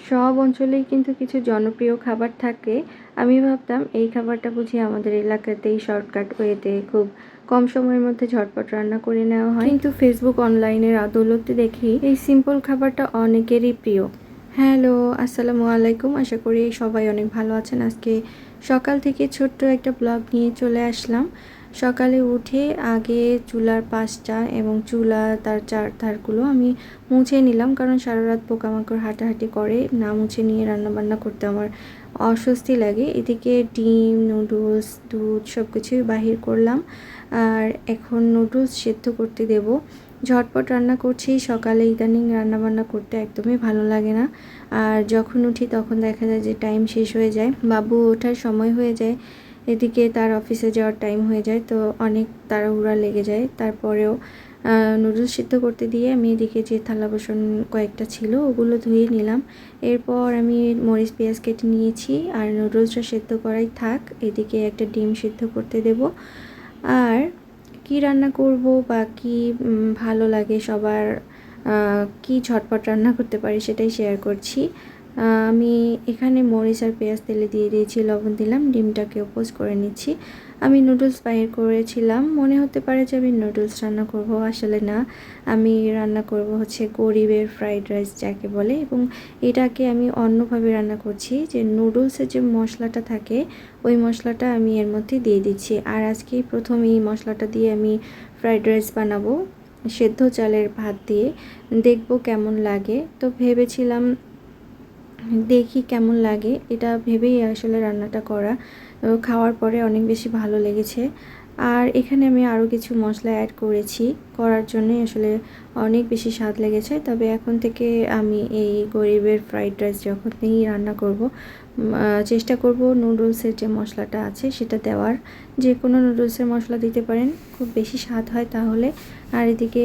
সব অঞ্চলেই কিন্তু কিছু জনপ্রিয় খাবার থাকে। আমি ভাবতাম এই খাবারটা বুঝি আমাদের এলাকাতেই শর্টকাট ওয়েতে খুব কম সময়ের মধ্যে ঝটপট রান্না করে নেওয়া হয়, কিন্তু ফেসবুক অনলাইনের আদৌলতে দেখি এই সিম্পল খাবারটা অনেকেরই প্রিয়। হ্যালো, আসসালামু আলাইকুম। আশা করি সবাই অনেক ভালো আছেন। আজকে সকাল থেকে ছোট্ট একটা ব্লগ নিয়ে চলে আসলাম। সকালে উঠে আগে চুলার পাশটা এবং চুলা তার চারধারগুলো আমি মুছে নিলাম, কারণ সারা রাত পোকামাকড় হাঁটাহাঁটি করে, না মুছে নিয়ে রান্নাবান্না করতে আমার অস্বস্তি লাগে। এদিকে ডিম, নুডলস, দুধ সব কিছুই বাহির করলাম। আর এখন নুডলস সেদ্ধ করতে দেব। ঝটপট রান্না করছি। সকালে ইদানিং রান্নাবান্না করতে একদমই ভালো লাগে না। আর যখন উঠি তখন দেখা যায় যে টাইম শেষ হয়ে যায়, বাবু ওঠার সময় হয়ে যায়, এদিকে তার অফিসে যাওয়ার টাইম হয়ে যায়, তো অনেক তাড়াহুড়া লেগে যায়। তারপরেও নুডলস সিদ্ধ করতে দিয়ে আমি এদিকে যে থালা বাসন কয়েকটা ছিল ওগুলো ধুয়ে নিলাম। এরপর আমি মরিচ পেঁয়াজ কেটে নিয়েছি, আর নুডলসটা সেদ্ধ করাই থাক। এদিকে একটা ডিম সিদ্ধ করতে দেব। আর কি রান্না করব বা কি ভালো লাগে সবার, কি ঝটপট রান্না করতে পারি সেটাই শেয়ার করছি। আমি এখানে মরিচ আর পেঁয়াজ তেলে দিয়ে দিয়েছি, লবণ দিলাম, ডিমটাকেও পোস্ট করে নিচ্ছি। আমি নুডলস বাহির করেছিলাম, মনে হতে পারে যে আমি নুডলস রান্না করব, আসলে না। আমি রান্না করব হচ্ছে গরিবের ফ্রাইড রাইস যাকে বলে, এবং এটাকে আমি অন্যভাবে রান্না করছি, যে নুডলসের যে মশলাটা থাকে ওই মশলাটা আমি এর মধ্যে দিয়ে দিচ্ছি। আর আজকেই প্রথম এই মশলাটা দিয়ে আমি ফ্রাইড রাইস বানাবো, সেদ্ধ চালের ভাত দিয়ে। দেখব কেমন লাগে। তো ভেবেছিলাম দেখি কেমন লাগে, এটা ভেবেই আসলে রান্নাটা করা। খাওয়ার পরে অনেক বেশি ভালো লেগেছে। আর এখানে আমি আরও কিছু মশলা অ্যাড করেছি, করার জন্যই আসলে অনেক বেশি স্বাদ লেগেছে। তবে এখন থেকে আমি এই গরিবের ফ্রাইড রাইস যখনই রান্না করব, চেষ্টা করব নুডলসের যে মশলাটা আছে সেটা দেওয়ার। যে কোনো নুডলসের মশলা দিতে পারেন, খুব বেশি স্বাদ হয় তাহলে। আর এদিকে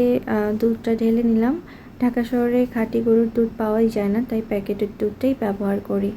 দুধটা ঢেলে নিলাম। ঢাকা শহরে খাঁটি গরুর দুধ পাওয়াই যায় না, তাই প্যাকেটের দুধটাই ব্যবহার করি।